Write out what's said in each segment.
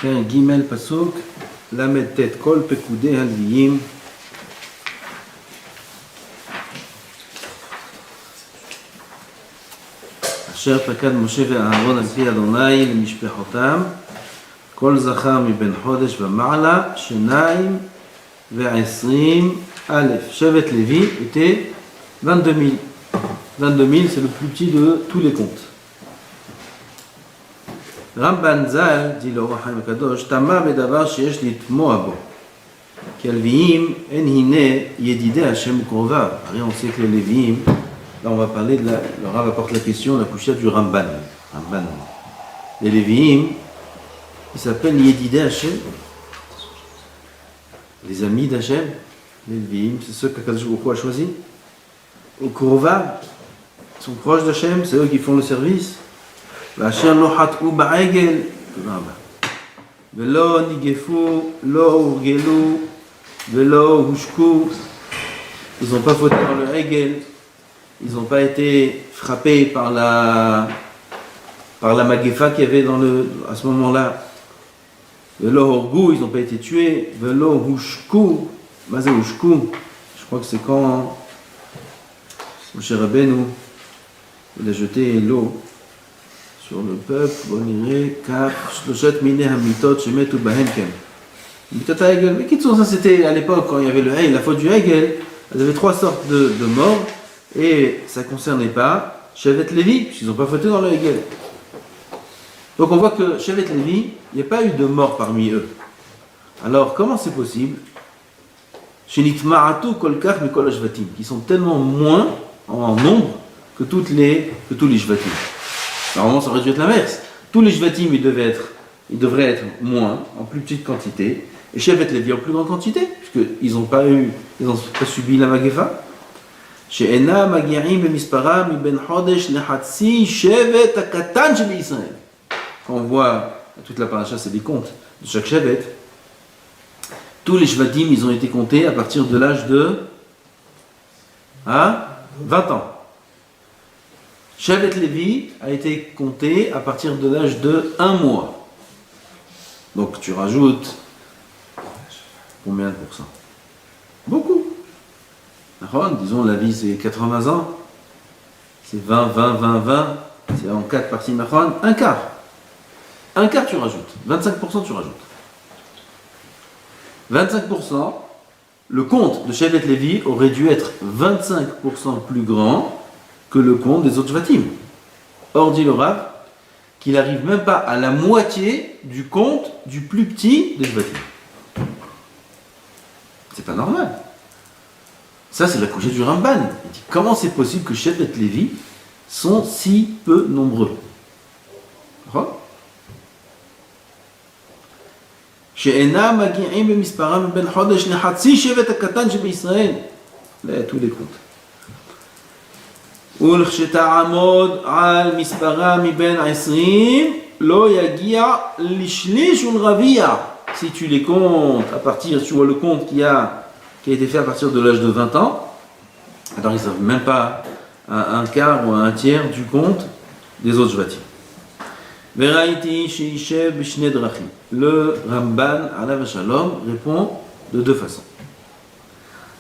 ג' פסוק ל"ט כל פקודי הלוויים אשר פקד משה ואהרון על פי אדוני למשפחותם כל זכר מבין חודש ומעלה 22 א' שבט Lévi était 22 000. 22 000 c'est le plus petit de tous les comptes. רמב"ן ז"ל, dit le רוח חיים הקדוש, תמה בדבר שיש לתמוע בו. כי הלוויים אין הנה ידידי השם וקרוביו. הרי on sait que les Lévi'im, là on va parler de le Rav apporte la question, la couchette du Ramban. Les Lévi'im, ils s'appellent Yedidei Hashem, les amis d'Hachem. Les Lévi'im, c'est ceux qu'Akadosh Baruch Hu a choisi. Au Kourovav, ils sont proches d'Hachem, c'est eux qui font le service. ואשר לא חטאו בעגל, ולא ניגפו, לא הורגלו, ולא הושקו. Ils n'ont pas fauté dans le Hegel, ils n'ont pas été frappés par la Magéfa qu'il y avait à ce moment-là. Velo horgou, ils n'ont pas été tués. Velo hushku, mazé hushku. Je crois que c'est quand Moshe Rabbeinu il a jeté l'eau sur le peuple. Bon, irait kaf shloshat mineh hamitot shemetu bahem ken. Mitot ha'egel. Mais kitsour, ça c'était à l'époque quand il y avait le Hegel, la faute du Hegel. Il y avait 3 sortes de morts et ça ne concernait pas Shevet Lévi, puisqu'ils n'ont pas fauté dans le Hegel. Donc on voit que Shevet Lévi, il n'y a pas eu de mort parmi eux. Alors comment c'est possible Shenitma'atu kolkach mikol hashvatim, qui sont tellement moins en nombre que tous les shvatim. Normalement ça aurait dû être l'inverse. Tous les shvatim ils devraient être moins, en plus petite quantité, et Shevet Lévi en plus grande quantité, puisqu'ils n'ont pas subi la Magéfa. She'ena magi'im b'misparam miben chodesh lechatzi shevet hakatan shebe'Israël. Quand on voit toute la paracha, c'est des comptes de chaque Shevet. Tous les Shvatim, ils ont été comptés à partir de l'âge de 20 ans. Shevet Lévi a été compté à partir de l'âge de 1 mois. Donc tu rajoutes combien de pourcents? Beaucoup. Disons la vie c'est 80 ans. C'est 20, 20, 20, 20. C'est en 4 parties Machon, un quart. Un quart tu rajoutes. 25% tu rajoutes. 25%, le compte de Shevet Lévi aurait dû être 25% plus grand que le compte des autres Shvatim. Or dit le Rav qu'il n'arrive même pas à la moitié du compte du plus petit des Shvatim. C'est pas normal. Ça c'est la couchée du Ramban. Il dit comment c'est possible que Shevet Lévi sont si peu nombreux. שאינם מגיעים במספרם בין חודש לחצי שבט הקטן שבישראל. là tous les comptes. ולכשתעמוד על מספרם מבין 20 לא יגיע לשליש ולרביע. Si tu les comptes à partir, tu vois le compte qui a été fait à partir de l'âge de 20 ans, alors ils ne savent même pas un quart ou un tiers du compte des autres Shvatim. Veraïti sheishev b'shnei drachim. Le Ramban alav shalom répond de 2 façons.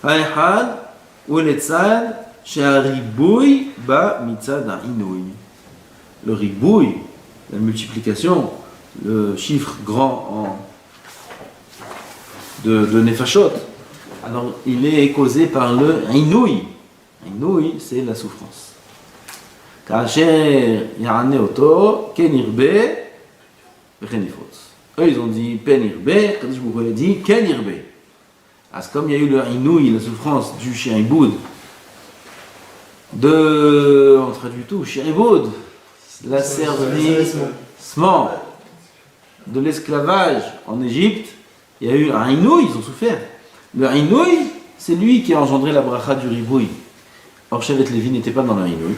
Ha'echad u'letzad she'haribui ba mitzad ha'inui. Le ribouille, la multiplication, le chiffre grand de nefashot, alors il est causé par le inouï. Inouï, c'est la souffrance. Kacher ya'ane oto ken irbe v'chen yifrotz. Eux ils ont dit pen irbe, Kadosh Baruch Hu a dit ken irbe. Parce comme il y a eu le inouï, la souffrance du shi'ibud, on traduit tout, shi'ibud, l'asservissement de l'esclavage en Égypte, il y a eu un inouï, ils ont souffert. Le inouï, c'est lui qui a engendré la bracha du ribouï. Or Shevet Lévi n'était pas dans le inouï,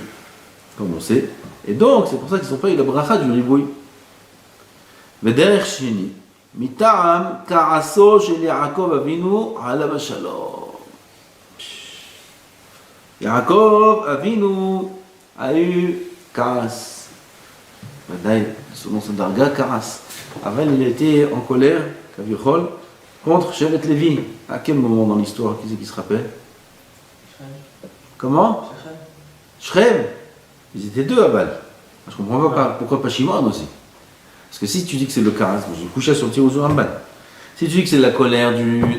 comme on sait, et donc c'est pour ça qu'ils n'ont pas eu la bracha du ribouï. V'derech sheni, mita'am ka'aso shel Yaakov Avinu alav shalom. Yaakov Avinu a eu ka'as, Selon son darga, Karas. Aval, il était en colère, Kavichol, contre Shevet Lévi. À quel moment dans l'histoire, qui c'est qui se rappelle? Comment? Shrem. Ils étaient deux à Bâle. Je ne comprends pas pourquoi pas Shimon aussi. Parce que si tu dis que c'est le Karas, j'ai couché sur le tir au Ramban. Si tu dis que c'est la colère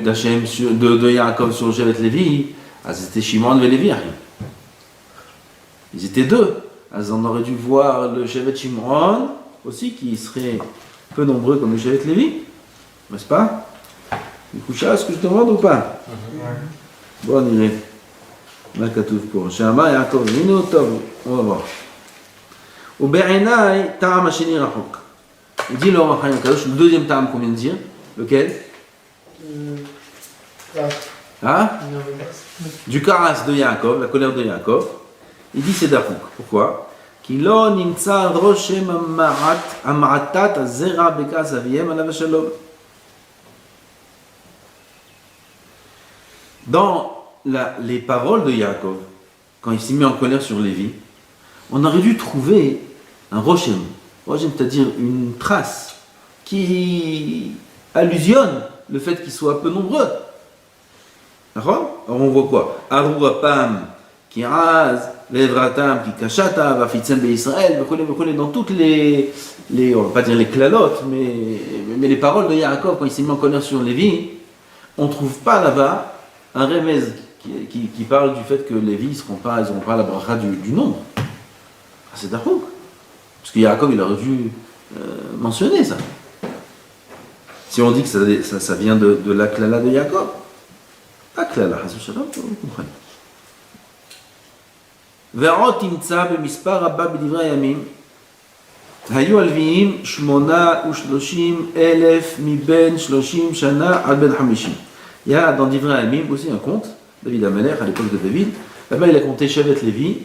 d'Hachem, de Yaakov sur Shevet Lévi, c'était Shimon et Lévi. Ils étaient deux. On aurait dû voir le Shevet Shimon aussi, qui serait peu nombreux comme le Shevet Lévi. N'est-ce pas? Du coup, est-ce que je te demande ou pas? Bon, on irait. Là, Katouf pour Shama Yaakov. On va voir. Au Be'enai, Ta'am Hasheni Rachok. Il dit le Rachayim Kadosh, le deuxième Ta'am qu'on vient de dire. Lequel? Hein? Du Karas de Yaakov, la colère de Yaakov. Il dit c'est Dafouk. Pourquoi? Kilo nimtsa roshem amaratat azera bekas aviem alav shalom. Dans les paroles de Yaakov, quand il s'est mis en colère sur Lévi, on aurait dû trouver un roshem. Roshem, c'est-à-dire une trace qui allusionne le fait qu'ils soient peu nombreux. D'accord? Alors on voit quoi? Arurapam, Kiraz, Levratam, Kikashata, Vafitzem Israël, dans toutes les, on va pas dire les klalotes, mais les paroles de Yaakov, quand il s'est mis en colère sur Lévi, on ne trouve pas là-bas un remez qui parle du fait que Lévi, ils n'auront pas la bracha du nombre. C'est d'accord. Parce que Yaakov, il aurait dû mentionner ça. Si on dit que ça vient de la klala de Yaakov, pas klala, vous comprenez. ועוד תמצא במספר רבה בדברי הימים, היו הלוויים 38,000 מבין 30 שנה עד בין 50. Il y a dans Divrei Hayamim aussi un compte, David Amelech à l'époque de David, là-bas il a compté Shevet Lévi,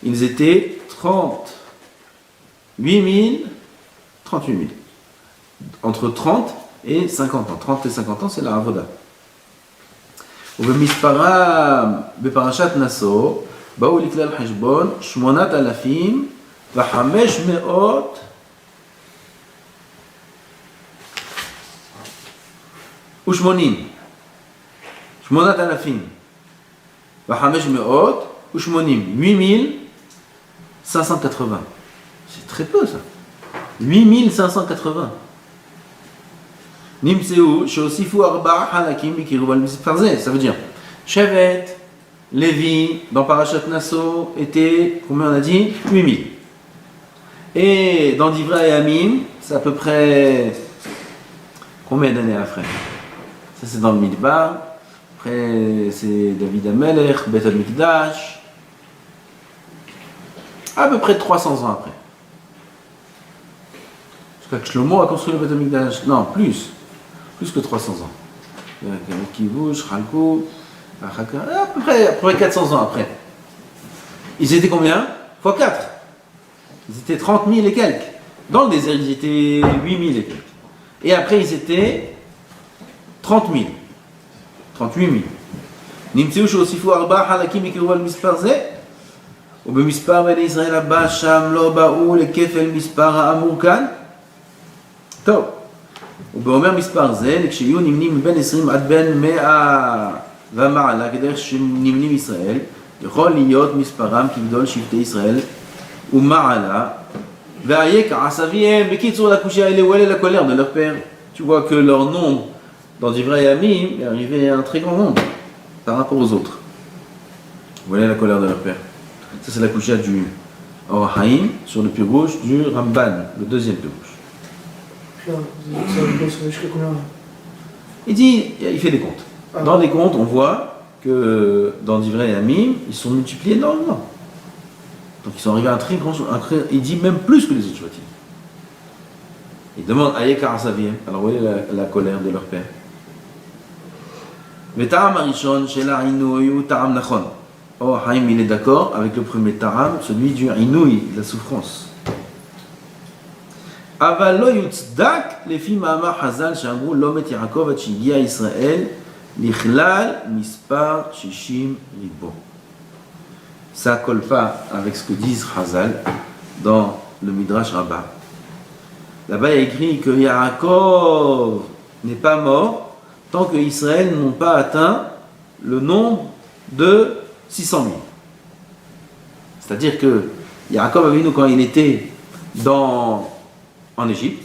ils étaient 38 000, entre 30 et 50 ans. 30 et 50 ans, c'est la Avoda. ובמספרם בפרשת נשוא, באו לכלל חשבון 8,500 ושמונים. 8,580. C'est très peu ça. 8,580. Nimseu, Shosifu Arba Halakim Mikiruval Misparze. Ça veut dire, Shevet, Lévi, dans Parashat Nasso, était, combien on a dit? 8,000. Et dans Divrei Hayamim, c'est à peu près. Combien d'années après? Ça c'est dans le Midbar. Après, c'est David Amelech, Beth Amikdash. À peu près 300 ans après. Jusqu'à que Shlomo a construit le Beth Amikdash. Non, plus que 300 ans. Kivush, Chalko, à peu près 400 ans après. Ils étaient combien? Fois 4. Ils étaient 30 000 et quelques. Dans le désert, ils étaient 8 000 et quelques. Et après, ils étaient 30 000. 38 000. נמצאו שהוסיפו 4 חלקים יקראו על מספר זה, ובמספר בני ישראל הבא שם לא באו לכפל מספר האמור כאן. טוב, ובאומר מספר זה, כשיהיו נמנים מבין 20 עד בין 100 ומעלה, כדרך שנמנים ישראל, יכול להיות מספרם כגדול שבטי ישראל ומעלה, והיק עשביהם, בקיצור לקושי האלה הוא אלה לקולר de leur père. Tu vois que leur nombre dans Divrei Hayamim est arrivé à un très grand nombre par rapport aux autres. Voilà la colère de leur père. Ça c'est la coucha du Or Haïm sur le pied gauche du Ramban, le deuxième pied gauche. Il dit, il fait des comptes. Dans les comptes, on voit que dans Divrei Hayamim, ils sont multipliés énormément. Donc ils sont arrivés à un très grand... il dit même plus que les autres Shvatim. Il demande Ayek Arasavim. Alors voilà la colère de leur père. Ta'am Arishon, Shela Inouï, Ta'am Nachon. Oh, Haïm, il est d'accord avec le premier Ta'am, celui du Inouï, de la souffrance. Aval lo yutzdak, les filles Ma'amar Hazal, Shamrou, Lomet Yaakov, Achigia Israël, Lichlal, Mispar, Shishim, Ribo. Ça colle pas avec ce que disent Hazal dans le Midrash Rabbah. Là-bas, il y a écrit que Yaakov n'est pas mort tant que Israël n'ont pas atteint le nombre de 600 000. C'est-à-dire que Yaakov Avinu, quand il était en Égypte,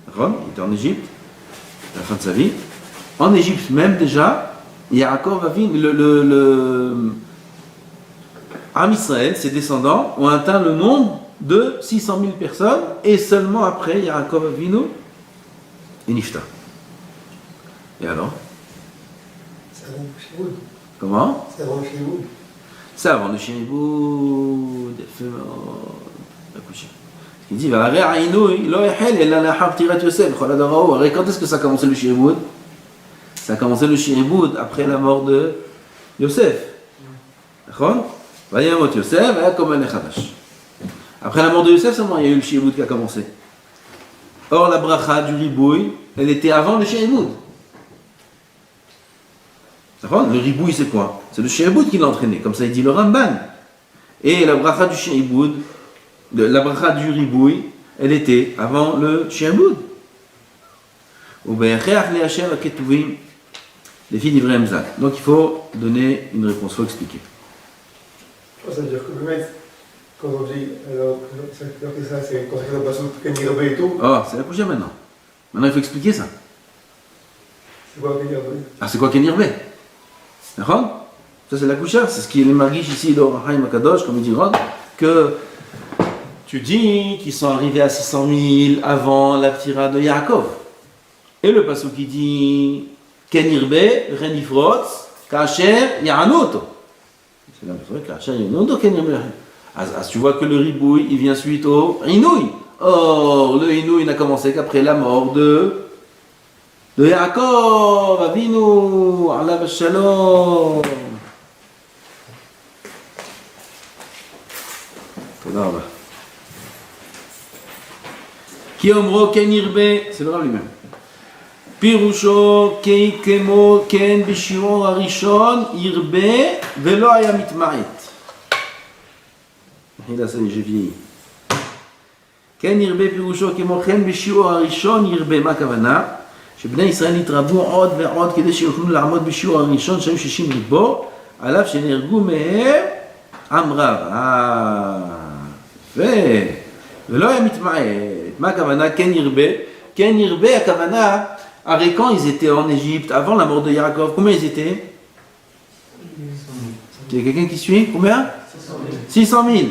il était en Égypte, à la fin de sa vie, en Égypte même déjà, Yaakov Avinu, Am Israël, ses descendants, ont atteint le nombre de 600 000 personnes, et seulement après, Yaakov Avinu et Nifta. Et alors? C'est avant le Shiboud. Comment? C'est avant le Shiboud. C'est avant le Shiboud. Il dit, quand est-ce que ça a commencé le Shiboud? Ça a commencé le Shiboud après la mort de Yosef. Après la mort de Yosef, seulement il y a eu le Shiboud qui a commencé. Or, la bracha du ribouille, elle était avant le Shiboud. Le ribouille, c'est quoi? C'est le Shiboud qui l'a entraîné, comme ça il dit le Ramban. Et la bracha du Shiboud, la bracha du ribouille, elle était avant le Shiboud. Les filles d'Ibrahim Zak. Donc il faut donner une réponse, il faut expliquer. Ça veut dire que le mec, quand on dit, alors ça c'est quand on passe au Kenirbe et tout. Oh, c'est la couche maintenant. Maintenant il faut expliquer ça. C'est quoi Kenirbe? Ah, c'est quoi Kenirbe? D'accord? Ça c'est la couchère, c'est ce qui est les marguiches ici dans Haïm Akadosh, comme il dit Rod, que tu dis qu'ils sont arrivés à 600 000 avant la ptira de Yaakov. Et le passage qui dit Kenirbe, Renifrotz, Kacher, Yanoto. C'est l'impression que Kacher, Yanoto, Kenirbe. Tu vois que le ribouille, il vient suite au Inouï. Or, le Inouï n'a commencé qu'après la mort de Yaakov, Avinu, Allah Shalom. Qui omro Kenirbe, c'est le Rav lui-même. פירושו כמו כן בשיעור הראשון ירבה ולא היה מתמעט. מחילה זה j'ai כן ירבה פירושו כמו כן בשיעור הראשון ירבה. מה הכוונה? שבני ישראל יתרבו עוד ועוד כדי שיוכלו לעמוד בשיעור הראשון שהיו 60 ריבו, עליו שנהרגו מהם עם רב. ולא היה מתמעט. מה הכוונה? כן ירבה. כן ירבה הכוונה Arrêt, quand ils étaient en Égypte, avant la mort de Yaakov, combien ils étaient? Il y a quelqu'un qui suit? Combien? 600 000.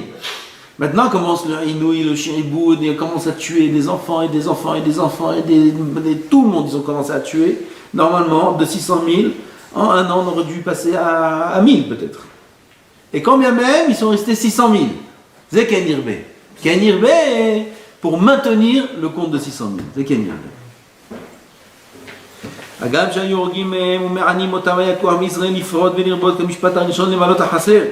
Maintenant commence le Inouï, le Shiboud, ils commencent à tuer des enfants et des enfants et des enfants et tout le monde, ils ont commencé à tuer. Normalement, de 600 000, en un an, on aurait dû passer à 1000 peut-être. Et quand bien même, ils sont restés 600 000. C'est Kenirbe. Kenirbe pour maintenir le compte de 600 000. C'est Kenirbe. אגב שהיו הורגים ומענים אותם היה כוח מישראל לפרוד ולרבות כמשפט הראשון למעלות החסר.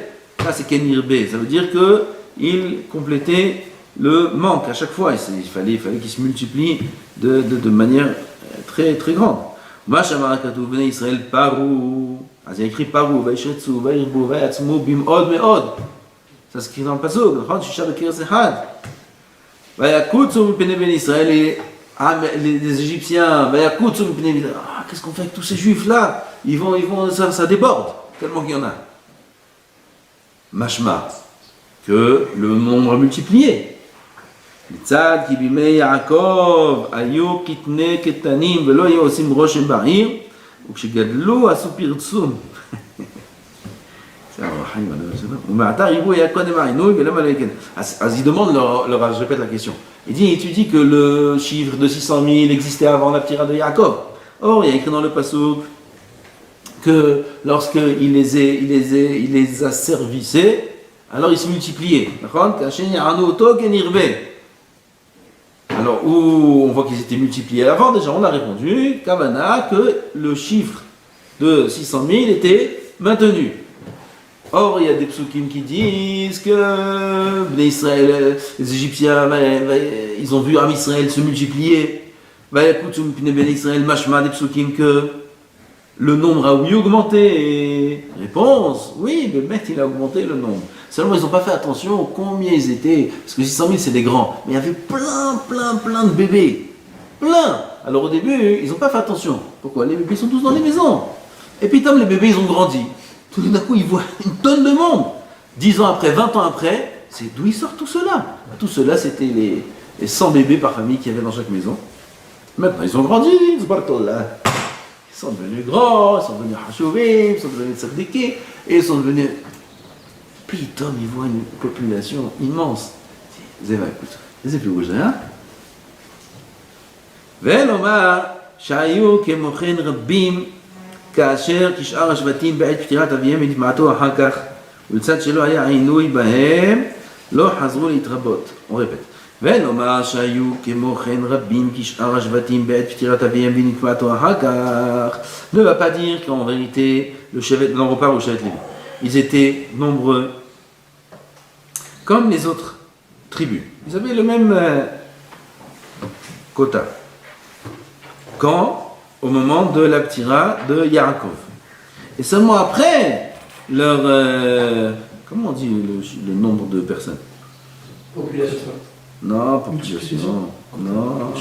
Ça c'est כן ירבה, ça veut dire qu'il complétait le manque à chaque fois, il fallait qu'il se multiplie de manière très très grande. מה שאמר הכתוב בני ישראל פרו, אז il écrit פרו וישרצו וירבו ויעצמו במאוד מאוד. ça c'est écrit dans le pasuk, נכון? שישה בכרס אחד. ויקוצו מפני בני ישראל les Égyptiens, qu'est-ce qu'on fait avec tous ces juifs là? Ils vont, ça déborde, tellement qu'il y en a. Mashma, que le nombre a multiplié. Tzad ki bimei Yaakov ayu kitne ketanim velo ayu osim roshem ba'ir ukshegadlu asu pirtsum. Ils demandent, je répète la question. Il dit, tu dis que le chiffre de 600 000 existait avant la ptira de Yaakov. Or, il y a écrit dans le pasuk que lorsqu'il les a servissés, alors ils se multipliaient. Alors, où on voit qu'ils étaient multipliés avant, déjà on a répondu, Kavana, que le chiffre de 600 000 était maintenu. Or, il y a des psukim qui disent que Israël, les Égyptiens, ils ont vu Am Israël se multiplier. Israël, mashma des psukim que le nombre a oui augmenté. Réponse, oui, le mec il a augmenté le nombre. Seulement, ils n'ont pas fait attention combien ils étaient. Parce que 600 000, c'est des grands. Mais il y avait plein de bébés. Plein. Alors au début, ils n'ont pas fait attention. Pourquoi? Les bébés sont tous dans les maisons. Et puis, comme les bébés, ils ont grandi, tout d'un coup, ils voient une tonne de monde. 10 ans après, 20 ans après, c'est d'où ils sortent tout cela? Tout cela, c'était les 100 bébés par famille qu'il y avait dans chaque maison. Maintenant, ils ont grandi, ils sont devenus grands, ils sont devenus hachouvis, ils sont devenus tzaddikim, et ils sont devenus... Puis Tom, il voit une population immense. Zéva, écoute, c'est plus rouge, hein? ולומר שהיו כמוכן רבים כאשר כשאר השבטים בעת פטירת אביהם ונטמעתו אחר כך ולצד שלא היה עינוי בהם לא חזרו להתרבות. On répète. ולומר שהיו כמוכן רבים כשאר השבטים בעת פטירת אביהם ונטמעתו אחר כך ne va pas dire qu'en vérité on repart au Shevet Lévi. Ils étaient nombreux comme les autres tribus. Ils avaient le même quota. Quand? Au moment de la ptira de Yaakov. Et seulement après leur... comment on dit le nombre de personnes? Population. Non, population. Non.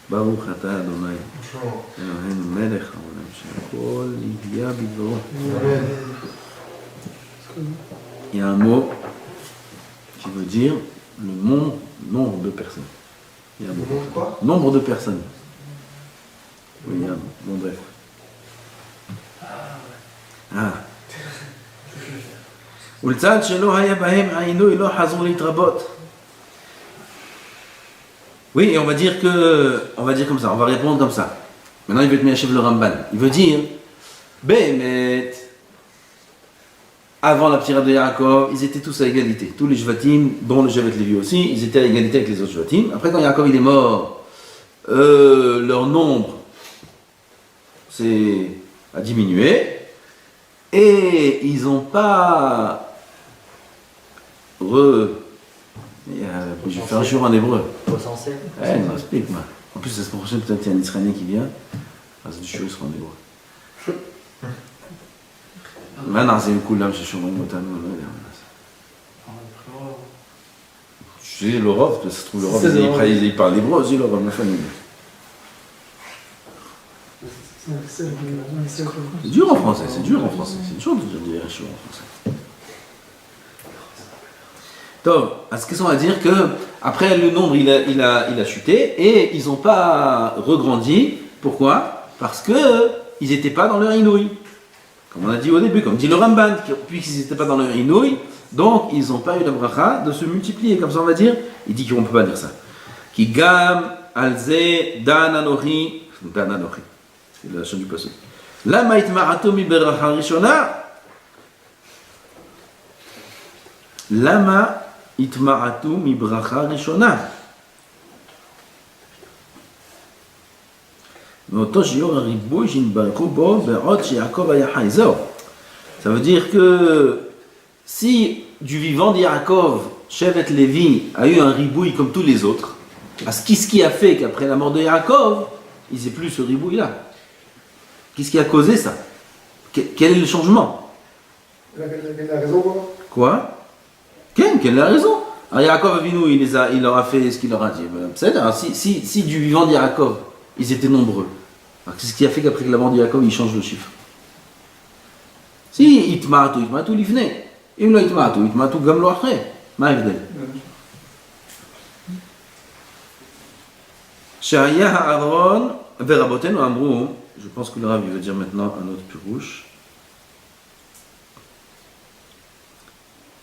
Baruch atah Adonai. Eloheinu melech haolam shekol yihya bidvaro. Il y a un mot qui veut dire le nombre de personnes. Il y a un mot. Quoi? Nombre de personnes. Oui, il y a un mot. Bon, bref. ולצד שלא היה בהם העינוי לא חזרו להתרבות. Oui, et on va dire comme ça, on va répondre comme ça. Maintenant, il veut te mettre le Ramban. Il veut dire, Bémet, avant la ptira de Yaakov, ils étaient tous à égalité. Tous les Shvatim, dont le Shevet Lévi aussi, ils étaient à égalité avec les autres Shvatim. Après, quand Yaakov il est mort, leur nombre a diminué. Et ils n'ont pas je vais faire un jour en hébreu. Recensé. Non, explique-moi. En plus, la semaine prochaine, peut-être qu'il y a un Israélien qui vient. אז נשאיר שכון דיבור. מה נעשה עם כולם ששומעים אותנו? אני לא יודע מה נעשה. C'est le Rav, ça se trouve le Rav, il parle hébreu aussi, le Rav, ma famille. C'est dur en français, c'est dur en français. C'est dur de dire des choses en français. Donc, à ce qu'on va dire que après le nombre il a chuté et ils n'ont pas regrandi. Pourquoi? Parce que ils n'étaient pas dans leur inouï. Comme on a dit au début, comme dit le Ramban, puisqu'ils n'étaient pas dans leur inouï, donc ils n'ont pas eu la bracha de se multiplier. Comme ça on va dire, il dit qu'on ne peut pas dire ça. Ki gam alze dan anochi, c'est la chaîne du passé. Lama itma'atu mi beracha rishona. Lama itma'atu mi bracha rishona. Ça veut dire que si du vivant d'Yaakov, Shevet Lévi a eu un ribouille comme tous les autres, parce qu'est-ce qui a fait qu'après la mort de Yaakov, ils n'aient plus ce ribouille-là? Qu'est-ce qui a causé ça? Quel est le changement? Quelle est la raison, quoi? Quelle est la raison? Alors Yaakov Avinu, il leur a fait ce qu'il leur a dit. C'est-à-dire, si du vivant d'Yaakov, ils étaient nombreux, qu'est-ce qui a fait qu'après la mort de Yaakov, il change le chiffre? Si itma'atu l'ifne, im lo itma'atu gam lo achre. Ma ההבדל? שהיה הארון ורבותינו אמרו, je pense que le Rav veut dire maintenant un autre pirouche.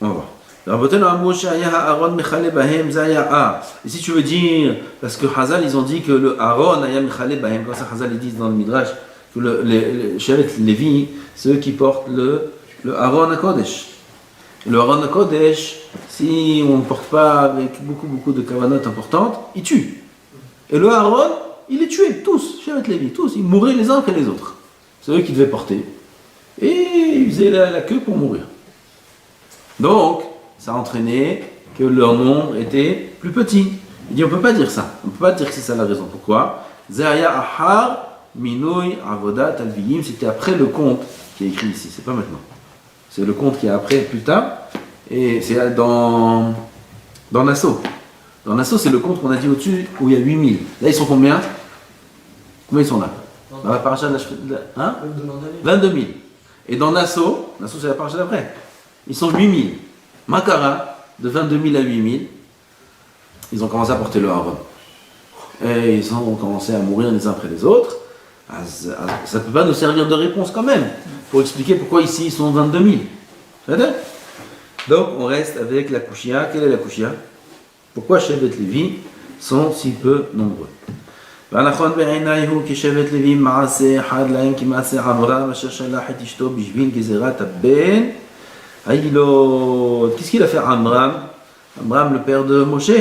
On va voir. רבותינו אמרו שהיה הארון מכלה בהם זה היה Et si tu veux dire, parce que Hazal ils ont dit que le Aaron היה מכלה בהם, comme ça Hazal ils disent dans le Midrash que le Shevet Lévi, ceux qui portent le Aaron HaKodesh. Le Aaron HaKodesh, si on ne porte pas avec beaucoup de kavanot importantes, il tue. Et le Aaron, il les tuait tous, Shevet Lévi, tous, ils mouraient les uns après les autres. C'est eux qui devaient porter. Et ils faisaient la queue pour mourir. Donc, ça a entraîné que leur nombre était plus petit. Il dit on ne peut pas dire ça. On ne peut pas dire que c'est ça la raison. Pourquoi? Zaya Ahar Minui Avodat Alviyim, c'était après le compte qui est écrit ici, c'est pas maintenant. C'est le conte qui est après, plus tard. Et c'est dans Nassau. Dans Nassau, c'est le conte qu'on a dit au-dessus, où il y a 8000. Là, ils sont combien? Combien ils sont là? Dans la paracha de la... Hein? 22 000. Et dans Nassau, c'est la paracha d'après. Ils sont 8000. Makara, de 22 000 à 8000, ils ont commencé à porter le haron. Et ils ont commencé à mourir les uns après les autres. Ça ne peut pas nous servir de réponse quand même, pour expliquer pourquoi ici ils sont 22 000. C'est-à-dire? Donc on reste avec la Kushia. Quelle est la Kushia? Pourquoi Shevet Lévi sont si peu nombreux? והנכון בעיניי הוא כי שבט לוי מעשה אחד להם כמעשה עמרם אשר שלח את אשתו בשביל גזירת הבן הילוד. Qu'est-ce qu'il a fait Amram? Amram, le père de Moshe.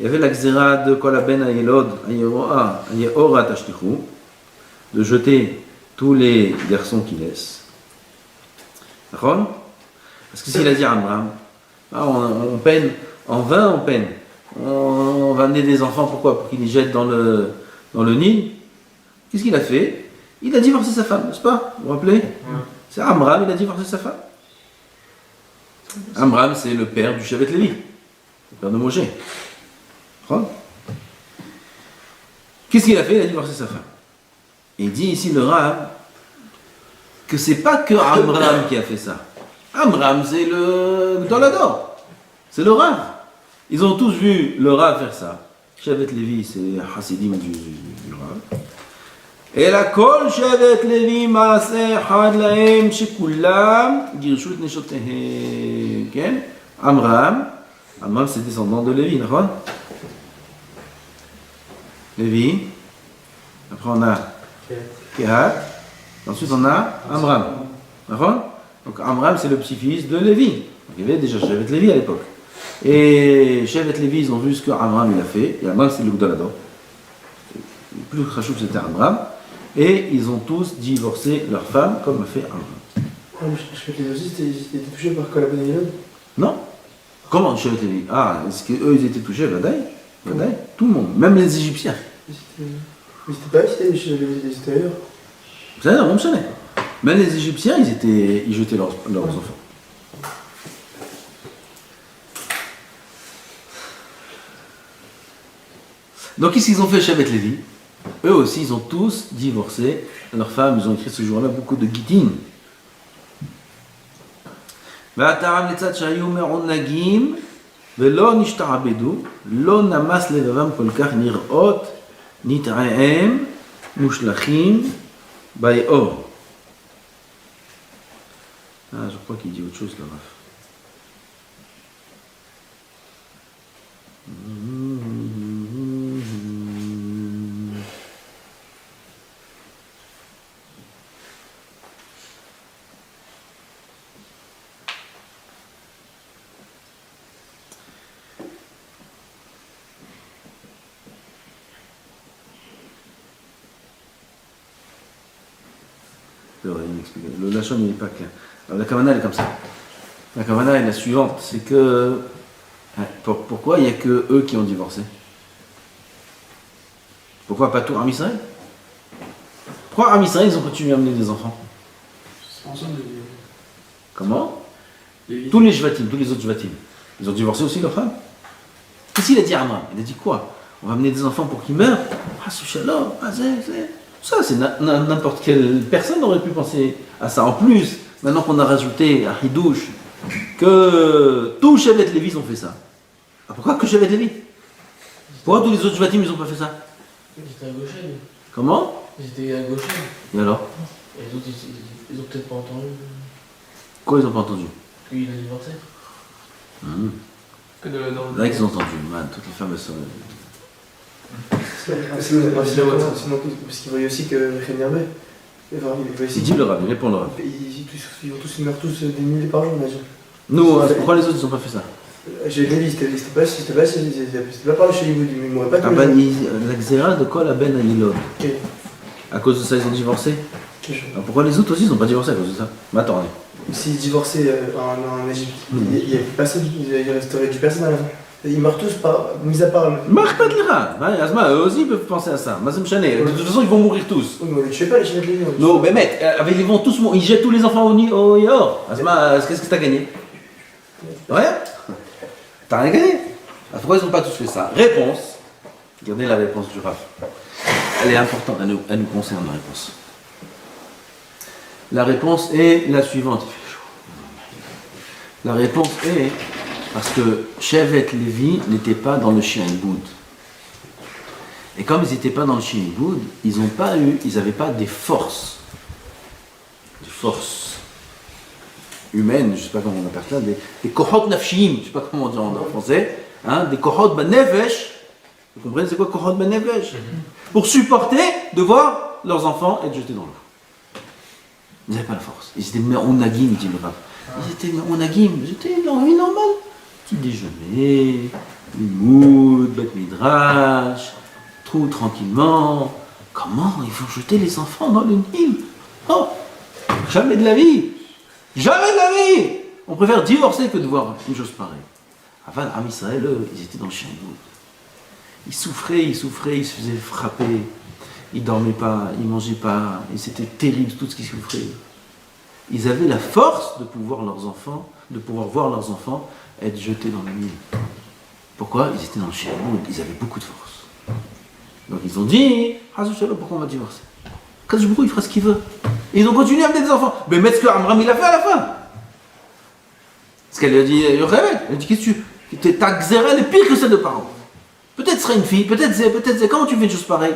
Il y avait la gzera de Kol Ben Hayelod, Ayehora Tashtichu, de jeter tous les garçons qu'il laisse. D'accord? Parce que s'il a dit Amram, on peine, en vain on peine. On va amener des enfants, pourquoi? Pour qu'ils les jettent dans le Nil. Qu'est-ce qu'il a fait? Il a divorcé sa femme, n'est-ce pas? Vous vous rappelez? C'est Amram, il a divorcé sa femme. Amram, c'est le père du Shevet Lévi, le père de Moshe. Qu'est-ce qu'il a fait? Il a divorcé sa femme. Et il dit ici le Rav que c'est pas que Amram qui a fait ça. Amram, c'est le Tolador. C'est le Rav. Ils ont tous vu le Rav faire ça. Shevet Lévi, c'est Hasidim du Rav. Et la kol Shevet Lévi maaseh had lahem shekulam girshu et neshotehem. Amram, c'est descendant de Lévi, d'accord? Lévi. Après on a Kehat. Ensuite on a Amram. D'accord? Donc Amram c'est le petit-fils de Lévi. Donc, il y avait déjà Shevet Lévi à l'époque. Et Shevet Lévi ils ont vu ce que Amram il a fait. Et Amram c'est le Gdolador. Le plus chachouf c'était Amram. Et ils ont tous divorcé leur femme comme a fait Amram. Shevet Lévi aussi ils étaient touchés par Kol Ben Hayelod? Non. Comment Shevet Lévi? Ah, est-ce qu'eux ils étaient touchés? Vadaï. Tout le monde, même les Égyptiens. Ils étaient pas ici, ils étaient ailleurs. Vous savez, on me sonnait. Même les Égyptiens, ils jetaient leurs enfants. Donc, qu'est-ce qu'ils ont fait Shevet Lévi? Eux aussi, ils ont tous divorcé leurs femmes. Ils ont écrit ce jour-là beaucoup de Gittin. והטעם לצד שהיו מעונגים ולא נשתעבדו, לא נמס לבבם כל כך נראות, נתעיהם מושלכים ביאור. Je crois qu'il dit autre chose là. Le lachon n'est pas clair. Alors, la kavana elle est comme ça. La kavana est la suivante, c'est que pourquoi il n'y a que eux qui ont divorcé? Pourquoi pas tout Am Israël? Pourquoi Am Israël ils ont continué à amener des enfants? Comment? Tous les Shvatim, tous les autres Shvatim, ils ont divorcé aussi leurs femmes. Qu'est-ce qu'il a dit Amram? Il a dit quoi? On va amener des enfants pour qu'ils meurent? Ah ce shalom, ça, c'est n'importe quelle personne aurait pu penser à ça. En plus, maintenant qu'on a rajouté à Hidouche que tous Shevet Lévi ont fait ça. Ah, pourquoi que Shevet Lévi? Pourquoi tous les autres Shvatim ils n'ont pas fait ça? Ils étaient à Goshen. Comment? Ils étaient à Goshen. Et alors? Et les autres, ils ont peut-être pas entendu. Quoi ils n'ont pas entendu? Qu'il a divorcé. Que de la norme. Là ils ont entendu, man, toutes les femmes elles sont... Sinon, parce qu'ils voyaient aussi que Rénervé. Il dit le Rav, il répond le Rav. Ils meurent tous des milliers par jour, imagine. Nous, pourquoi les autres ils n'ont pas fait ça? J'ai dit, c'était pas par le chez Yivoud, mais ils m'auraient pas Ah ben, la xéra de Kol Ben Hayelod. À cause de ça, ils ont divorcé. Alors, pourquoi les autres aussi ils n'ont pas divorcé à cause de ça? Mais attendez. S'ils divorçaient en Égypte, il n'y avait personne, il resterait du personne à la fin. Ils meurent tous, mis à part le. Marque pas de l'ira. Asma, eux aussi peuvent penser à ça. Mazem Chané. De toute façon, ils vont mourir tous. Oui, mais je sais pas, les chefs de l'Union. Non, mais mec, ils vont tous mourir. Ils jettent tous les enfants au Yahor. Asma, qu'est-ce que t'as gagné? Rien. T'as rien gagné. Pourquoi ils n'ont pas tous fait ça? Réponse. Regardez la réponse du Rav. Elle est importante, elle nous concerne la réponse. La réponse est la suivante. La réponse est parce que Shevet Lévi n'était pas dans le Chien Boud. Et comme ils n'étaient pas dans le Chien Boud, ils n'avaient pas des forces humaines, je ne sais pas comment on appelle ça, des kohot nafshim, je ne sais pas comment on dit en français, hein, des kohot banefesh. Vous comprenez c'est quoi kohot banefesh? Pour supporter de voir leurs enfants être jetés dans l'eau. Ils n'avaient pas la force. Ils étaient me'onagim, dit le Rav. Ils étaient me'onagim, ils étaient dans la vie normale. Petit déjeuner, limoud, bet midrash, tout tranquillement. Comment ils vont jeter les enfants dans le Nil? Oh, jamais de la vie. Jamais de la vie. On préfère divorcer que de voir une chose pareille. Avant, Am Israël, eux, ils étaient dans le chien boud. Ils souffraient, ils se faisaient frapper. Ils dormaient pas, ils mangeaient pas, et c'était terrible tout ce qu'ils souffraient. Ils avaient la force de pouvoir voir leurs enfants être jetés dans le Nil. Pourquoi? Ils étaient dans le chien boud, ils avaient beaucoup de force. Donc ils ont dit, pourquoi on va divorcer? Kadosh Baruch Hu, il fera ce qu'il veut. Et ils ont continué à amener des enfants. Mais mais ce que Amram il a fait à la fin. Ce qu'elle lui a dit, Yocheved, elle a dit, qu'est-ce que tu... Ta xéra, elle est pire que celle de parents. Peut-être ce sera une fille, peut-être c'est, comment tu fais une chose pareille?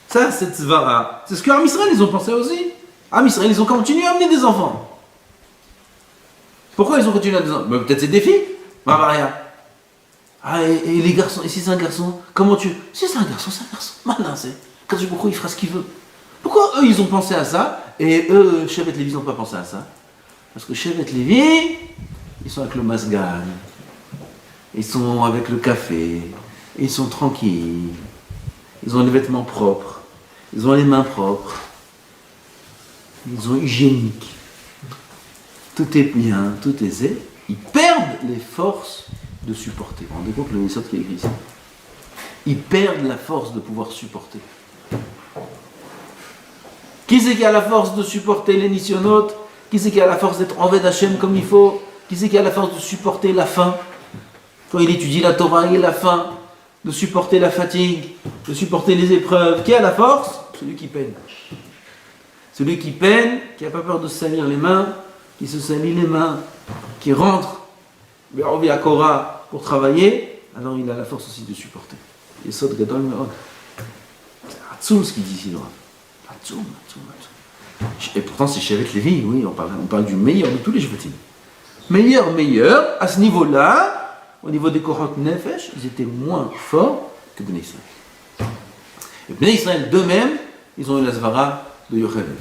Ça, c'est tzvara. C'est ce que Am Israël, ils ont pensé aussi. Am Israël, ils ont continué à amener des enfants. Pourquoi ils ont continué à amener des enfants? Peut-être c'est des filles. Rien. Ah, et les garçons, et si c'est un garçon, comment tu... Si c'est un garçon, c'est un garçon. Malin, c'est. Kadosh Baruch Hu, il fera ce qu'il veut. Pourquoi eux, ils ont pensé à ça, et eux, Shevet Lévi, ils n'ont pas pensé à ça? Parce que Shevet Lévi, ils sont avec le masgan, ils sont avec le café, ils sont tranquilles, ils ont les vêtements propres, ils ont les mains propres, ils sont hygiéniques, tout est bien, tout est zé. Ils perdent les forces de supporter. Vous vous rendez compte le Yesod qui est écrit ici? Ils perdent la force de pouvoir supporter. Qui c'est qui a la force de supporter les nisyonotes? Qui c'est qui a la force d'être envers d'Hachem comme il faut? Qui c'est qui a la force de supporter la faim? Quand il étudie la Torah, il a la faim, de supporter la fatigue, de supporter les épreuves. Qui a la force? Celui qui peine. Celui qui peine, qui n'a pas peur de se salir les mains, qui se salit les mains, qui rentre à Korah pour travailler, alors il a la force aussi de supporter. Yesod Gadol Me'od. C'est Hatzoum ce qu'il dit ici, Hatzoum. Et pourtant c'est Shevet Lévi, oui, on parle du meilleur de tous les Shvatim. Meilleur, à ce niveau-là, au niveau des Korot Nefesh, ils étaient moins forts que Bnei Israël. Et Bnei Israël d'eux-mêmes, ils ont eu la Zvara de Yocheved.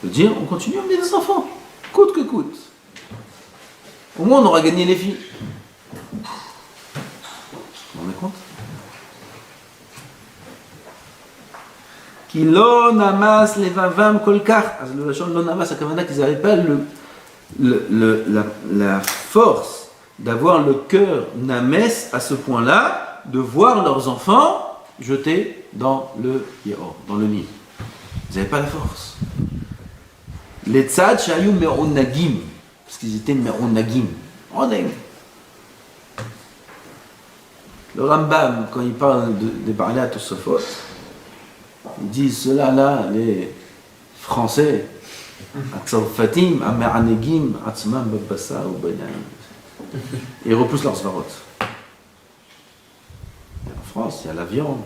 De dire, on continue à amener des enfants, coûte que coûte. Au moins on aura gagné les filles. Vous vous rendez compte? Qui lo namas levavam kolkar. Le lachon lo namas, ça veut dire qu'ils n'avaient pas la force d'avoir le cœur names à ce point-là, de voir leurs enfants jetés dans le Yahor, dans le Nil. Ils n'avaient pas la force. Les tzad shayou me'onagim, parce qu'ils étaient me'onagim. Le Rambam, quand il parle des Ba'alat Tosafot, ils disent cela-là, les Français, Atzarfatim, Ame'anegim, Atzman, Babbasa ou Banyaim. Ils repoussent leurs svarot. En France, il y a la viande.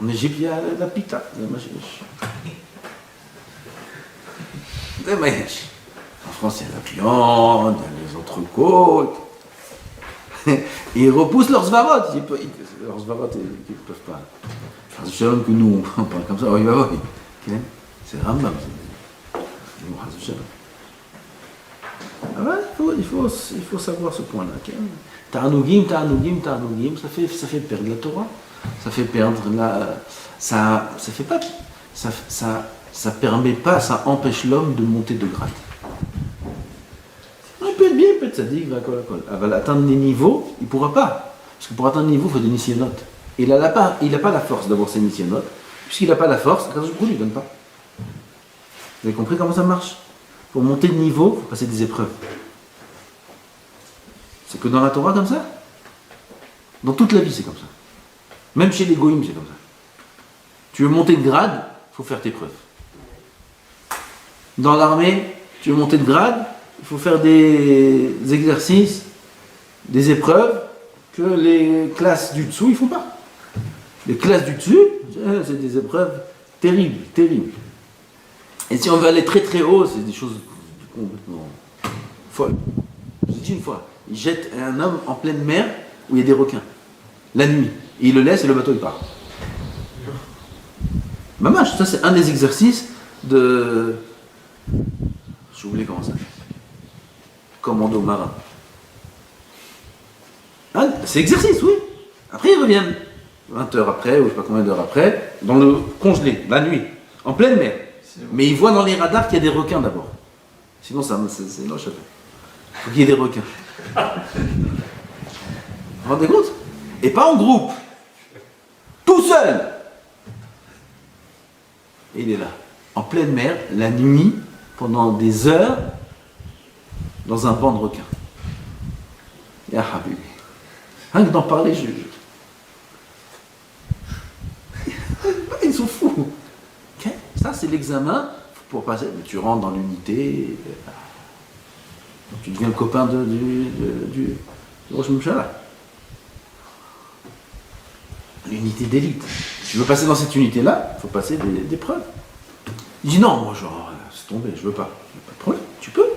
En Égypte, il y a la pita. En France, il y a la viande, il y a les entrecôtes. Et ils repoussent leurs svarot. Leurs svarot, ils ne peuvent pas. C'est shalom que nous, on parle comme ça. Oh, il va voir. C'est Rambam. Ah ouais, il faut savoir ce point-là. Ta'anugim, ça fait perdre la Torah. Ça fait perdre la. Ça fait pas. Ça ça permet pas, ça empêche l'homme de monter de grade. Il peut être bien, il peut être sadique, il va atteindre des niveaux, il ne pourra pas. Parce que pour atteindre des niveaux, il faut des nisyonotes. Et il n'a pas la force d'avoir ces nisyonotes. Puisqu'il n'a pas la force, Akadosh Baruch Hu ne lui donne pas. Vous avez compris comment ça marche? Pour monter de niveau, il faut passer des épreuves. C'est que dans la Torah comme ça. Dans toute la vie, c'est comme ça. Même chez les goïms, c'est comme ça. Tu veux monter de grade, il faut faire tes preuves. Dans l'armée, tu veux monter de grade, il faut faire des exercices, des épreuves que les classes du dessous, ils font pas. Les classes du dessus, c'est des épreuves terribles, terribles. Et si on veut aller très très haut, c'est des choses complètement folles. Je vous ai dit une fois, il jette un homme en pleine mer où il y a des requins, la nuit. Et il le laisse et le bateau il part. Mamache, ça c'est un des exercices de... J'ai oublié comment ça s'appelle. Commando marin. Ah, c'est exercice, oui. Après ils reviennent. 20 heures après, ou je sais pas combien d'heures après, dans le congelé, la nuit, en pleine mer. Mais ils voient dans les radars qu'il y a des requins d'abord. Sinon, c'est non, je sais pas. Il faut qu'il y ait des requins. Vous vous rendez compte? Et pas en groupe. Tout seul. Et il est là, en pleine mer, la nuit, pendant des heures, dans un banc de requins. Ya Habibi. Rien que d'en parler, ils sont fous. Okay. Ça, c'est l'examen pour passer. Tu rentres dans l'unité, tu deviens le copain du Rosh Mouchala. L'unité d'élite. Tu veux passer dans cette unité-là, il faut passer des preuves. Il dit non, moi, genre, c'est tombé, je veux pas. Pas de problème, tu peux.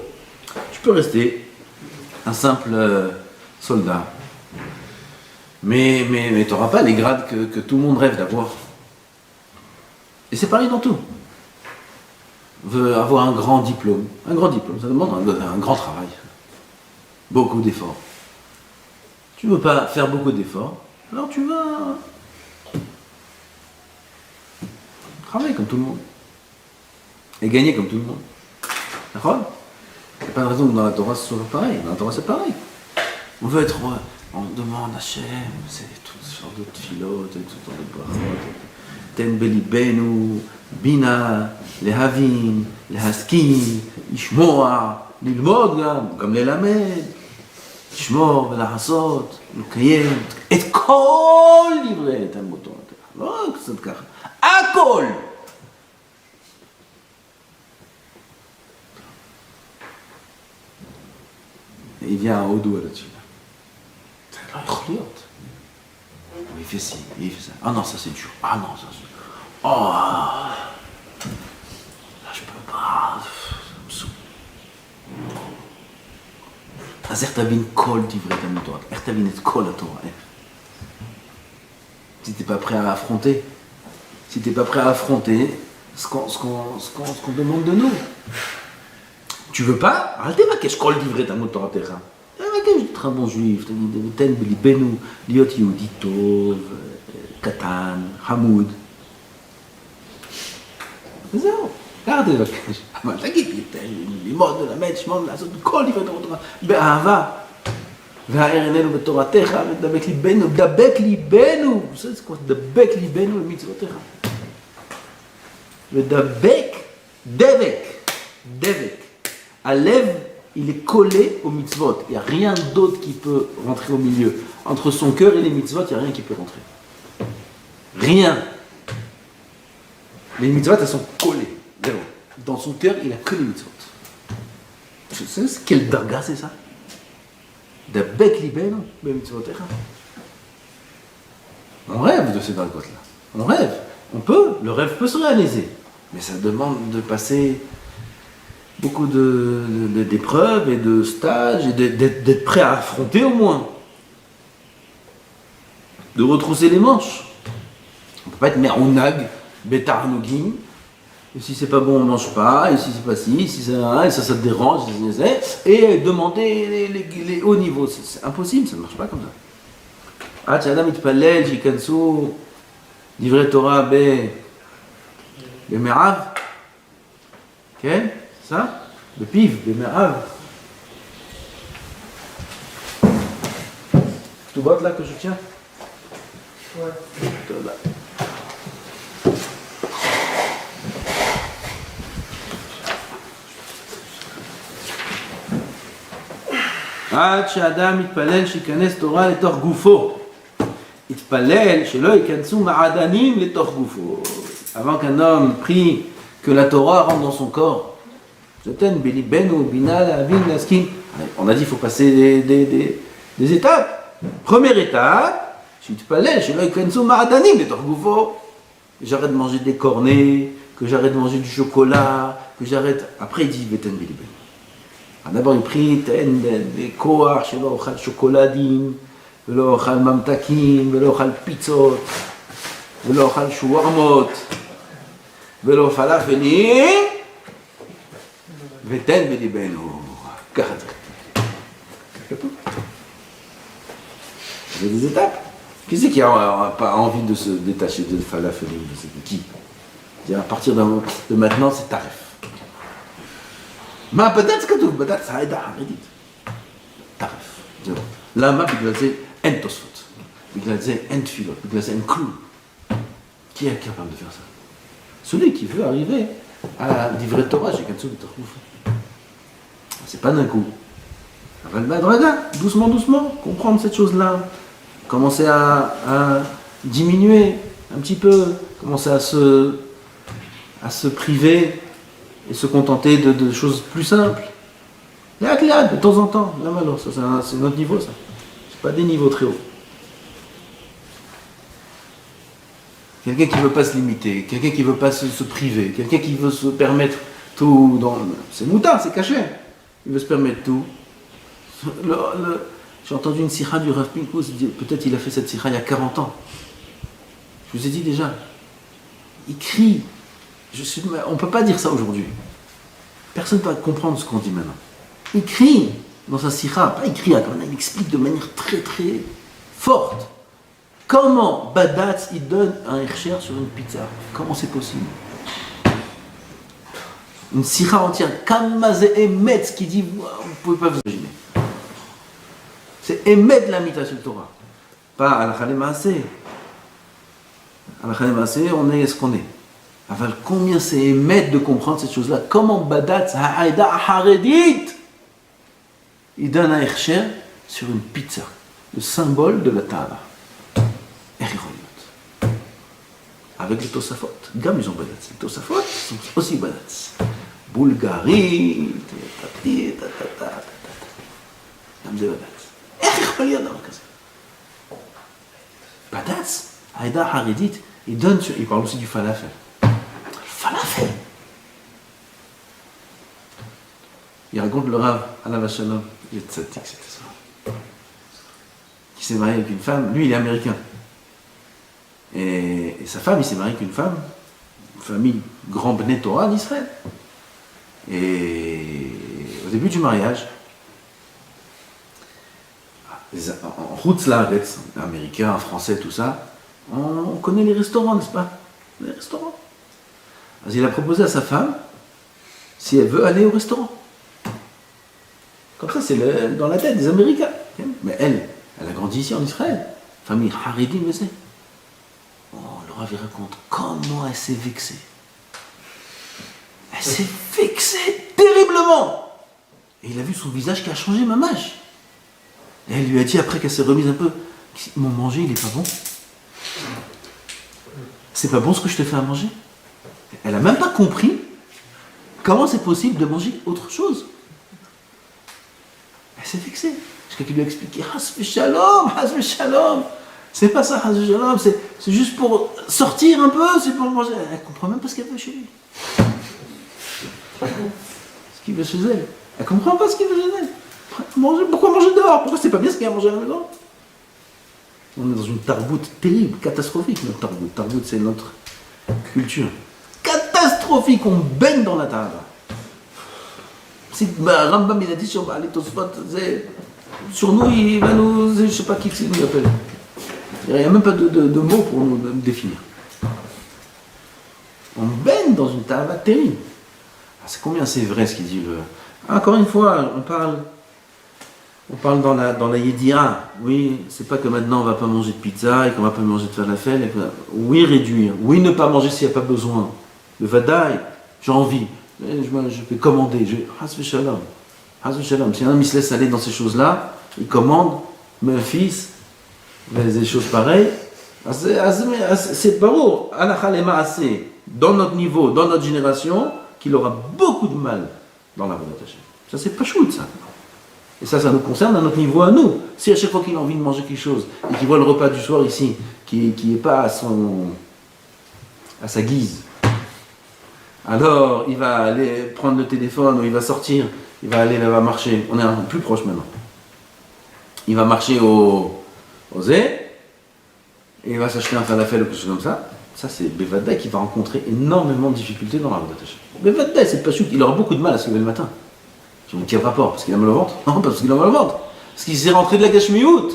Tu peux rester un simple soldat. Mais tu n'auras pas les grades que tout le monde rêve d'avoir. Et c'est pareil dans tout. Veut avoir un grand diplôme. Un grand diplôme, ça demande un grand travail. Beaucoup d'efforts. Tu ne veux pas faire beaucoup d'efforts, alors tu vas travailler comme tout le monde. Et gagner comme tout le monde. D'accord? Il n'y a pas de raison que dans la Torah ce soit pareil. Dans la Torah c'est pareil. On veut être roi. On demande à Hachem, c'est toutes sortes de tfilotes, toutes sortes de brachot. Ten belibenu, bina, lehavin, lehaskim, לשמוע, ללמוד גם ללמד, לשמור ולעשות, לקיים את כל דברי תלמוד תורתך, לא קצת ככה, הכל! Il vient à Odo là-dessus. Ça va être il fait ci, il fait ça. Ah non, ça c'est dur. Ah non, ça c'est... Oh là je peux pas. Ça me saoule. אז איך תבין כל דברי תלמוד תורה? איך תבין את כל התורה? Si t'es pas prêt à affronter, si t'es pas prêt à affronter ce qu'on demande de nous. Tu veux pas? אל תבקש כל דברי תלמוד תורתך. תבקש אותך בון juif, תן בליבנו להיות יהודי טוב, קטן, חמוד. וזהו, ככה תבקש. אבל תגיד לי, ללמוד, ללמד, שמור, לעשות כל דברי תורתך באהבה. והאר עינינו בתורתך, ודבק ליבנו, דבק ליבנו. זה quoi? דבק ליבנו למצוותיך. ודבק, דבק. הלב, il est collé aux mitzvot. Il n'y a rien d'autre qui peut rentrer au milieu. Entre son cœur et les mitzvot, il n'y a rien qui peut rentrer. Rien. Les mitzvot, elles sont collées. Dans son cœur, il n'a que les mitzvot. Tu sais quel darga c'est ça? Dabek libeno, be mitzvotecha. On rêve de ces dargot-là. On rêve. On peut. Le rêve peut se réaliser. Mais ça demande de passer beaucoup d'épreuves et de stages et d'être prêt à affronter au moins. De retrousser les manches. On ne peut pas être merounag, betarnogim. Et si c'est pas bon, on ne mange pas. Et si c'est pas si ça te dérange. Et demander les hauts niveaux. C'est impossible, ça ne marche pas comme ça. עד שאדם מתפלל שייכנסו דברי תורה במעיו, Ok? C'est ça? Le piv, le merav. Tu vois là que je tiens? Ouais. Là. עד שאדם מתפלל שיכנס תורה לתוך גופו. התפלל שלא ייכנסו מעדנים לתוך גופו. Avant qu'un homme prie que la Torah rentre dans son corps. On a dit qu'il faut passer des étapes. Première étape, שיתפלל שלא ייכנסו מעדנים לתוך גופו. Que j'arrête de manger des cornets, que j'arrête de manger du chocolat, que j'arrête... Après il dit בטן בליבנו. d'abord il prie, תן בכוח שלא אוכל שוקולדים, ולא אוכל ממתקים, ולא אוכל פיצות, ולא אוכל שווארמות, ולא פלאפלים, ותן בליבנו. ככה זה. C'est des étapes. Qui c'est qui n'a pas envie de se détacher de falafelim? Qui? À partir de maintenant, c'est tarif. מה בד"ץ כתוב? בד"ץ העדה החרדית. טרף. זהו. למה? בגלל זה אין תוספות. בגלל זה אין תפילות. בגלל זה אין כלום. Qui est capable de faire ça? Celui qui veut arriver à דברי תורה שייכנסו בתוך גופו. C'est pas d'un coup. אבל בהדרגה, doucement, doucement, comprendre cette chose-là. Commencer à diminuer un petit peu. Commencer à se priver et se contenter de choses plus simples. De temps en temps, là malheur, c'est notre niveau ça. C'est pas des niveaux très hauts. Quelqu'un qui veut pas se limiter, quelqu'un qui veut pas se priver, quelqu'un qui veut se permettre tout dans... C'est moutard, c'est caché. Il veut se permettre tout. J'ai entendu une sikha du Rav Pinkus, peut-être il a fait cette sikha il y a 40 ans. Je vous ai dit déjà. Il crie. On ne peut pas dire ça aujourd'hui. Personne ne va comprendre ce qu'on dit maintenant. Il crie dans sa sikha, pas il crie, il explique de manière très très forte. Comment Badatz il donne un hercher sur une pizza? Comment c'est possible? Une sikha entière, Kamazé Emet, qui dit, vous ne pouvez pas vous imaginer. C'est Emet la mitation de Torah. Pas Alakha le Maaseh. Alakha le Maaseh, on est ce qu'on est. Aval, combien c'est émettre de comprendre cette chose-là? Comment Badatz Ha'aïda Haredit il donne un hercher sur une pizza, le symbole de la Ta'ala. Eriroyot. Avec les Tosafot. Gam ils ont Badatz. Les Tosafot sont aussi Badatz. Bulgarie, ta. Gam c'est Badatz. Eriroyot dans le cas. Badatz, Ha'aïda Haredit, il donne sur... Il parle aussi du falafel. Falafel. Il raconte le Rav, Alav Shalom, il est tzaddik, c'était ça. Qui s'est marié avec une femme, lui il est américain. Et sa femme, il s'est marié avec une femme, une famille grand Bnei Torah d'Israël. Et au début du mariage, en route là, américain, français, tout ça, on connaît les restaurants, n'est-ce pas? Les restaurants. Alors, il a proposé à sa femme si elle veut aller au restaurant. Comme ça, c'est dans la tête des Américains. Mais elle a grandi ici en Israël. Famille Haredi, mais c'est. Oh, le Rav raconte comment elle s'est vexée. Elle s'est vexée terriblement. Et il a vu son visage qui a changé, mamage. Et elle lui a dit après qu'elle s'est remise un peu, mon manger, il est pas bon. C'est pas bon ce que je te fais à manger. Elle n'a même pas compris comment c'est possible de manger autre chose. Elle s'est vexée. Jusqu'à qu'il lui a expliqué Hasbe Shalom. C'est pas ça, Hasbe Shalom, c'est juste pour sortir un peu, c'est pour manger. Elle comprend même pas ce qu'elle veut chez lui. Ce qu'il veut chez elle. Elle comprend pas ce qu'il veut chez elle. Pourquoi manger dehors? Pourquoi c'est pas bien ce qu'il y a à manger à la maison? On est dans une tarboute terrible, catastrophique, notre tarboute. Tarboute, c'est notre culture. Catastrophique, on baigne dans la Ta'ala. Si Rambam il a dit sur les Tosfot, sur nous, il va nous. Je sais pas qui c'est nous appelle. Il n'y a même pas de mots pour nous définir. On baigne dans une Ta'ala terrible. C'est combien c'est vrai ce qu'il dit le... Encore une fois, on parle dans la Yédia. Oui, c'est pas que maintenant on va pas manger de pizza et qu'on va pas manger de falafel. Oui, réduire. Oui, ne pas manger s'il n'y a pas besoin. Le vadaï, j'ai envie. Je vais commander. Hasbi shalom. Hasbi shalom. Si un homme il se laisse aller dans ces choses-là, il commande, mais un fils, des choses pareilles. C'est barreau. Assez. Dans notre niveau, dans notre génération, qu'il aura beaucoup de mal dans la Vodat Hashem. Ça, c'est pas chouette, ça. Et ça nous concerne à notre niveau à nous. Si à chaque fois qu'il a envie de manger quelque chose et qu'il voit le repas du soir ici, qui n'est pas à sa guise, alors il va aller prendre le téléphone ou il va sortir, il va marcher. On est un peu plus proche maintenant. Il va marcher au Zé et il va s'acheter un falafel ou quelque chose comme ça. Ça, c'est Bevadai qui va rencontrer énormément de difficultés dans la Vodat Hashem. Bevadai, c'est pas chouette. Il aura beaucoup de mal à se lever le matin. Quel rapport? Parce qu'il a mal au ventre? Non, pas parce qu'il a mal au ventre. Parce qu'il s'est rentré de la gashmiout.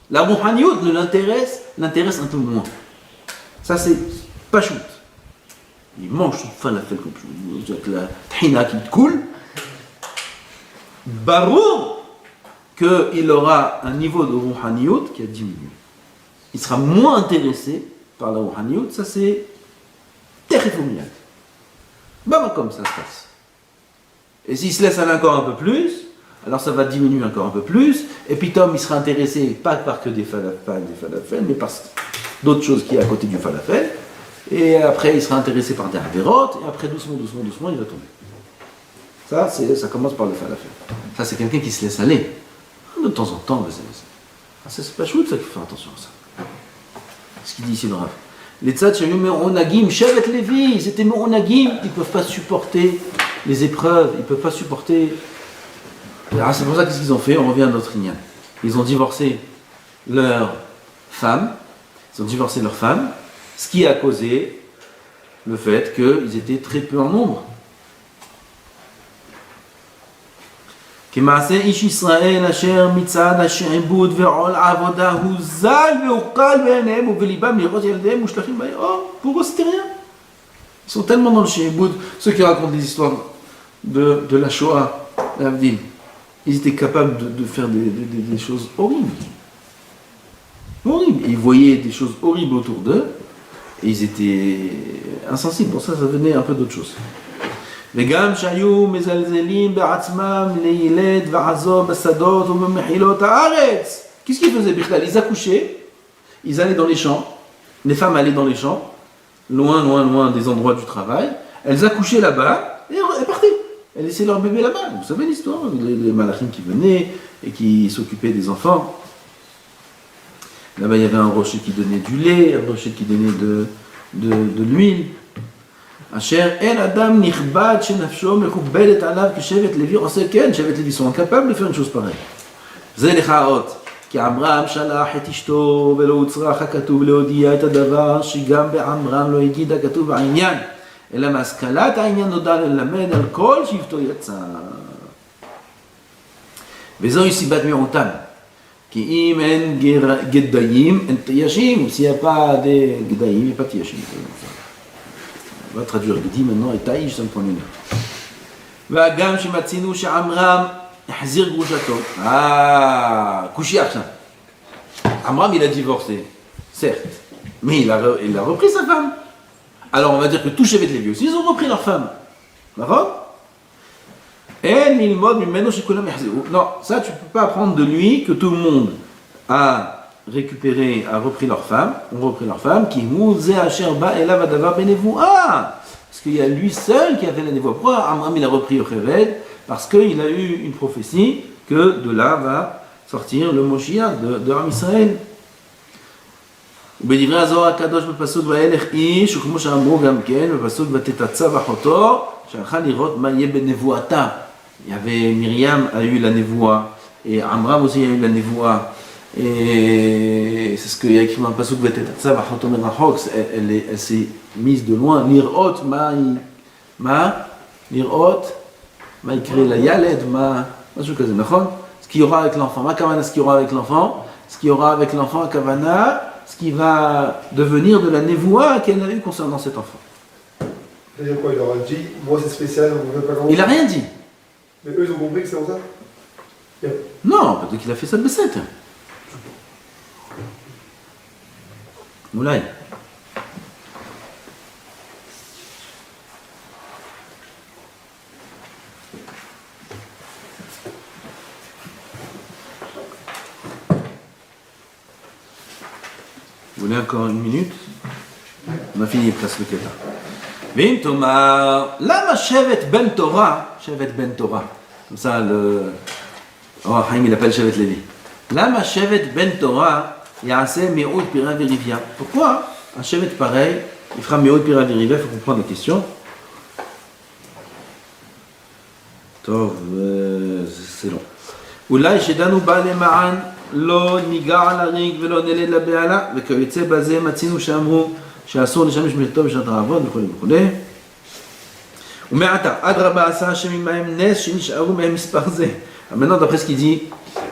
La rouhaniout ne l'intéresse un peu moins. Ça, c'est pas chouette. Il mange son falafel comme ça, avec la tahina qui coule. Barou qu'il aura un niveau de rouhaniout qui a diminué. Il sera moins intéressé par la rouhaniout. Ça, c'est terrifiant. Bah, comme ça se passe. Et s'il se laisse aller encore un peu plus, alors ça va diminuer encore un peu plus, et puis Tom il sera intéressé pas par que des falafels, mais par d'autres choses qui est à côté du falafel, et après il sera intéressé par des avérotes, et après doucement il va tomber. Ça commence par le falafel. Ça c'est quelqu'un qui se laisse aller. De temps en temps, ça c'est pas chouette, ça qu'il faut faire attention à ça. Ce qu'il dit ici le Rav. Les tzad shayu me'onagim, Shevet Levi, ils étaient me'onagim, ils ne peuvent pas supporter les épreuves, ils ne peuvent pas supporter. Alors c'est pour ça qu'est-ce qu'ils ont fait? On revient à notre lignée. Ils ont divorcé leur femme, ce qui a causé le fait qu'ils étaient très peu en nombre. כמעשה איש ישראל אשר מצד השעבוד ועול העבודה הוא זל והוקל בעיניהם ובליבם לראות ילדיהם מושלכים בעיר. Oh, pour eux c'était rien. Ils sont tellement dans le שעבוד, ceux qui racontent les histoires de la Shoah, l'Avdil, ils étaient capables de faire des choses horribles. Horribles. Ils voyaient des choses horribles autour d'eux et ils étaient insensibles. Pour ça venait un peu d'autre chose. וגם שהיו מזלזלים בעצמם לילד ועזוב בשדות ובמחילות הארץ. Qu'est-ce qu'ils faisaient בכלל? Ils accouchaient, ils allaient dans les champs, les femmes allaient dans les champs, loin des endroits du travail, elles accouchaient là-bas et elles partaient. Elles laissaient leur bébé là-bas. Vous savez l'histoire, les malachim qui venaient et qui s'occupaient des enfants. Là-bas il y avait un rocher qui donnait du lait, un rocher qui donnait de l'huile. Asher el adam nichbad shenafsho mekubbelet alav כשבט לוי עושה כן, שבט לוי sont incapables de faire une chose pareille. זה לחאות, כי עמרם שלח את אשתו ולא הוצרך הכתוב להודיע את הדבר שגם בעמרם לא הגיד הכתוב בעניין, אלא מהשכלת העניין נודע ללמד על כל שבטו יצא. וזוהי סיבת מיעוטם, כי אם אין גדיים, אין תיישים, s'il n'y a pas de גדיים, il n'y a pas de תיישים. On va traduire Gdi maintenant et Taïj, ça me prend une heure. והגם שמצינו שעמרם החזיר גרושתו. couché עכשיו. Amram il a divorcé, certes, mais il a repris sa femme. Alors on va dire que tout Shevet Levi aussi, ils ont repris leur femme. D'accord? Et l'ilmod mimeno shekulam yahziru. Non, ça tu peux pas apprendre de lui que tout le monde a repris leur femme, qui mouzé asher ba elav adavar benevoua. Parce qu'il y a lui seul qui a fait la névoie. Pourquoi Amram il a repris Yocheved? Parce qu'il a eu une prophétie que de là va sortir le Moshiach de Am Israël. ובדברי הזוהר הקדוש בפסוק וילך איש, וכמו שאמרו גם כן, בפסוק ותתצב אחותו, שהלכה לראות מה יהיה בנבואתה. Il y avait Myriam a eu la névoie, et Amram aussi a eu la névoie. Et c'est ce qu'il y a écrit dans le pasuk Vetetzav achoto merachok, elle s'est mise de loin. Lirot ma écrit la yaled ma משהו כזה, נכון? Ce qu'il y aura avec l'enfant, ma kavana, ce qu'il y aura avec l'enfant, ce qu'il y aura avec l'enfant, kavana, ce qui va devenir de la névoie qu'elle a eu concernant cet enfant. C'est-à-dire quoi, il leur a dit, moi c'est spécial, on ne veut pas comment. Il a rien dit. Mais eux ils ont compris que c'est pour ça. Non, peut-être qu'il a fait ça de Besset. Moulay. Vous voulez encore une minute? On a fini presque le Kéta. Vim Thomas, lama Shevet Ben Torah, Shevet Ben Torah. Comme ça, le. Oh, Haïm, il appelle Shevet Lévi. Lama Shevet Ben Torah, Yaaseh Me'od Pira Verivia. Pourquoi un Shevet pareil, il fera Me'od Pira Verivia? Il faut comprendre la question. Tov, c'est long. Oulai Shedanu Bale Ma'an. לא ניגע על הריג ולא נלד לבעלה, וכיוצא בזה מצינו שאמרו שאסור לשמש מלטוב בשנת העבוד וכו' וכו'. ומעתה, אדרבה עשה השם עמהם נס שנשארו מהם מספר זה. Maintenant, d'après ce qu'il dit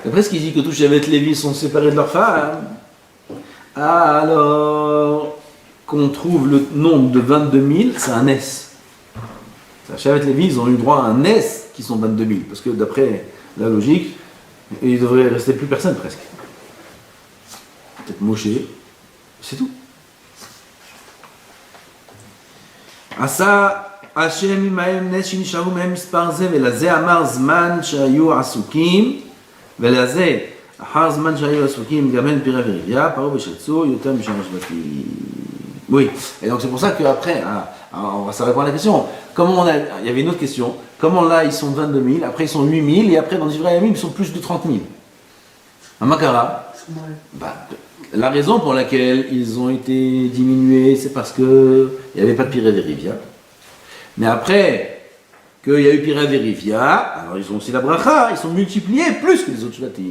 que tous les Lévi sont séparés de leurs femmes, alors qu'on trouve le nombre de 22 000, c'est un S. Chevet Lévi, ils ont eu droit à un S qui sont 22 000, parce que d'après la logique, il devrait rester plus personne presque. Peut-être Moshe, c'est tout. Asa Hashem imahem nes shinisharu mehem mispar ze velazeh amar zman shayu asukim velazeh ahar zman shayu asukim gamen pira verivia paro beshetsu yotam b'shamash bati. Oui, et donc c'est pour ça qu'après, on va savoir répondre à la question. Comment il y avait une autre question. Comment là ils sont 22 000, après ils sont 8 000, et après dans Divrei Yamim ils sont plus de 30 000. À Makara, la raison pour laquelle ils ont été diminués, c'est parce qu'il n'y avait pas de Piré Verivia. Mais après qu'il y a eu Piré Verivia, alors ils ont aussi la bracha, ils sont multipliés plus que les autres shvatim.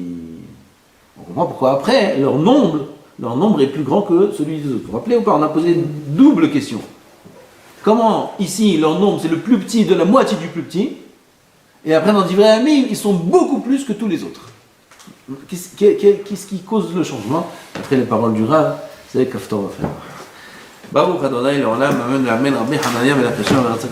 On comprend pourquoi après leur nombre est plus grand que celui des autres. Vous vous rappelez ou pas? On a posé une double question. Comment ici leur nombre c'est le plus petit de la moitié du plus petit, et après dans Divrei Yamim ils sont beaucoup plus que tous les autres. Qu'est-ce qui cause le changement? Après les paroles du Rav, c'est Kaftor va faire. Baruch Adonai l'olam, amen, amen, Rabbi Hanania, Melachasham, Veratzak,